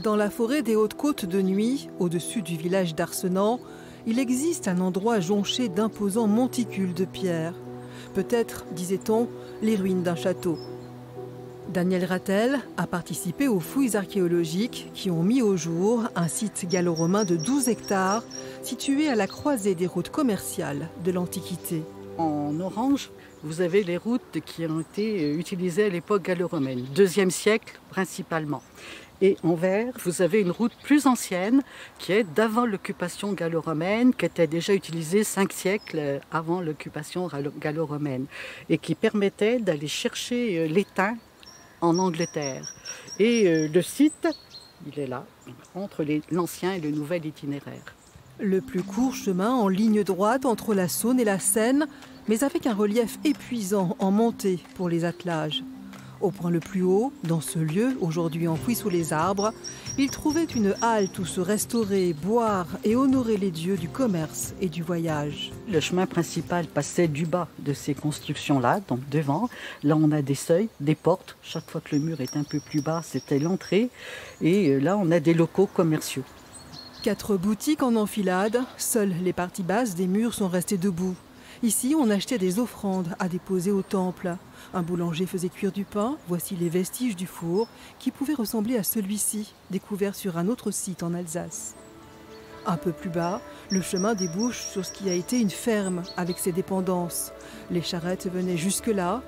Dans la forêt des Hautes-Côtes de Nuits, au-dessus du village d'Arcenant, il existe un endroit jonché d'imposants monticules de pierre. Peut-être, disait-on, les ruines d'un château. Daniel Rattel a participé aux fouilles archéologiques qui ont mis au jour un site gallo-romain de 12 hectares situé à la croisée des routes commerciales de l'Antiquité. En orange, vous avez les routes qui ont été utilisées à l'époque gallo-romaine, 2e siècle principalement. Et en vert, vous avez une route plus ancienne qui est d'avant l'occupation gallo-romaine, qui était déjà utilisée 5 siècles avant l'occupation gallo-romaine et qui permettait d'aller chercher l'étain en Angleterre. Et le site, il est là, entre l'ancien et le nouvel itinéraire. Le plus court chemin en ligne droite entre la Saône et la Seine, mais avec un relief épuisant en montée pour les attelages. Au point le plus haut, dans ce lieu, aujourd'hui enfoui sous les arbres, il trouvait une halte où se restaurer, boire et honorer les dieux du commerce et du voyage. Le chemin principal passait du bas de ces constructions-là, donc devant. Là, on a des seuils, des portes. Chaque fois que le mur est un peu plus bas, c'était l'entrée. Et là, on a des locaux commerciaux. 4 boutiques en enfilade, seules les parties basses des murs sont restées debout. Ici, on achetait des offrandes à déposer au temple. Un boulanger faisait cuire du pain, voici les vestiges du four, qui pouvaient ressembler à celui-ci, découvert sur un autre site en Alsace. Un peu plus bas, le chemin débouche sur ce qui a été une ferme avec ses dépendances. Les charrettes venaient jusque-là,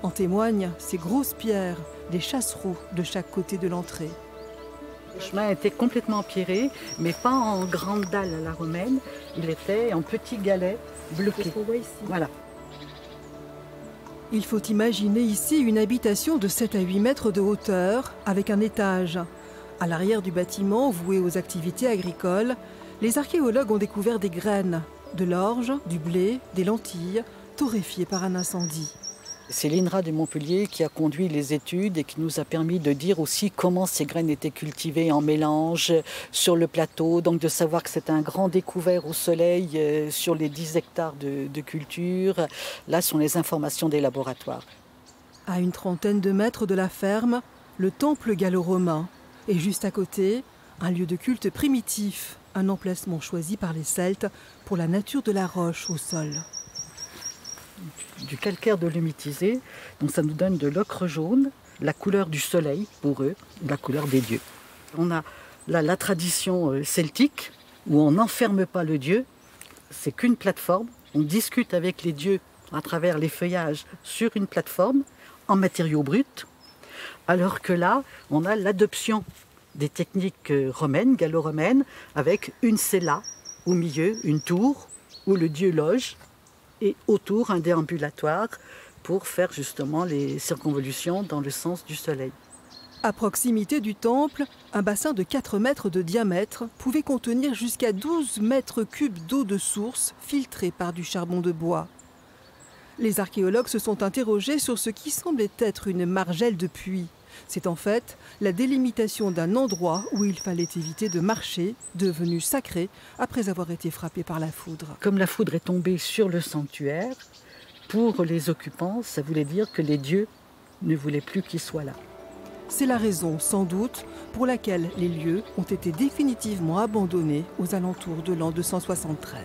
en témoignent ces grosses pierres, des chassereaux de chaque côté de l'entrée. Le chemin était complètement empierré, mais pas en grande dalle à la romaine. Il était en petits galets bloqués. Voilà. Il faut imaginer ici une habitation de 7 à 8 mètres de hauteur, avec un étage. À l'arrière du bâtiment, voué aux activités agricoles, les archéologues ont découvert des graines, de l'orge, du blé, des lentilles, torréfiées par un incendie. C'est l'INRA de Montpellier qui a conduit les études et qui nous a permis de dire aussi comment ces graines étaient cultivées en mélange sur le plateau. Donc de savoir que c'est un grand découvert au soleil sur les 10 hectares de culture. Là sont les informations des laboratoires. À une trentaine de mètres de la ferme, le temple gallo-romain. Et juste à côté, un lieu de culte primitif, un emplacement choisi par les Celtes pour la nature de la roche au sol. Du calcaire de l'humitisé, donc ça nous donne de l'ocre jaune, la couleur du soleil pour eux, la couleur des dieux. On a là la tradition celtique où on n'enferme pas le dieu, c'est qu'une plateforme, on discute avec les dieux à travers les feuillages sur une plateforme en matériaux bruts, alors que là on a l'adoption des techniques romaines, gallo-romaines, avec une cella au milieu, une tour où le dieu loge, et autour un déambulatoire pour faire justement les circonvolutions dans le sens du soleil. À proximité du temple, un bassin de 4 mètres de diamètre pouvait contenir jusqu'à 12 mètres cubes d'eau de source filtrée par du charbon de bois. Les archéologues se sont interrogés sur ce qui semblait être une margelle de puits. C'est en fait la délimitation d'un endroit où il fallait éviter de marcher, devenu sacré après avoir été frappé par la foudre. Comme la foudre est tombée sur le sanctuaire, pour les occupants, ça voulait dire que les dieux ne voulaient plus qu'ils soient là. C'est la raison, sans doute, pour laquelle les lieux ont été définitivement abandonnés aux alentours de l'an 273.